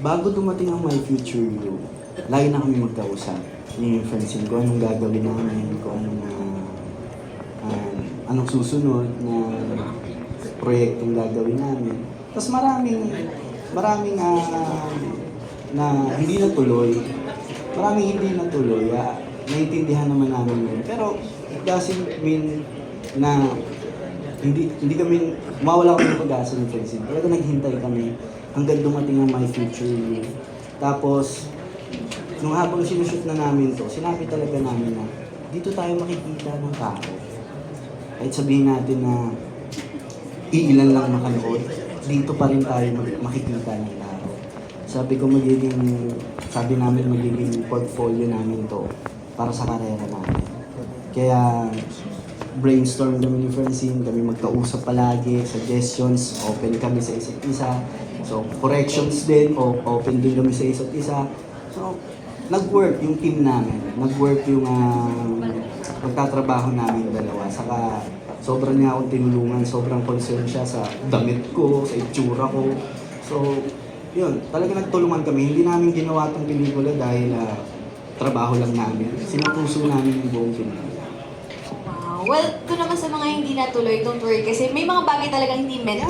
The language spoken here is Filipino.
Bago dumating ang My Future You, lagi na kami magkausap ni Francine kung anong gagawin namin, kung anong susunod na proyektong gagawin namin. Tapos maraming na hindi natuloy. Maraming hindi natuloy. Naiintindihan naman namin yun. Pero it doesn't mean na hindi kami, mawala kami ng pag-asa ng Francine. Talaga naghintay kami hanggang dumating ang My Future You. Tapos, nung habang sinushoot na namin to, sinabi talaga namin na dito tayo makikita ng tao. Kahit sabihin natin na iilan lang makanood, dito pa rin tayo makikita ng tao. Sabi namin magiging portfolio namin to para sa karera namin. Kaya brainstorm kami ni Francine, kami magkausap palagi, suggestions, open kami sa isa't isa. So, corrections din, open din kami sa isa't isa. So, nag-work yung team namin, nag-work yung pagtatrabaho namin dalawa. Saka, sobrang niya akong tinulungan, sobrang concerned siya sa damit ko, sa itsura ko. So, yun, talaga nagtulungan kami. Hindi namin ginawa itong pelikula dahil trabaho lang namin. Sinupuso namin yung buong pelikula. Wow. Well, ito naman sa mga hindi natuloy, don't worry. Kasi may mga bagay talagang hindi meant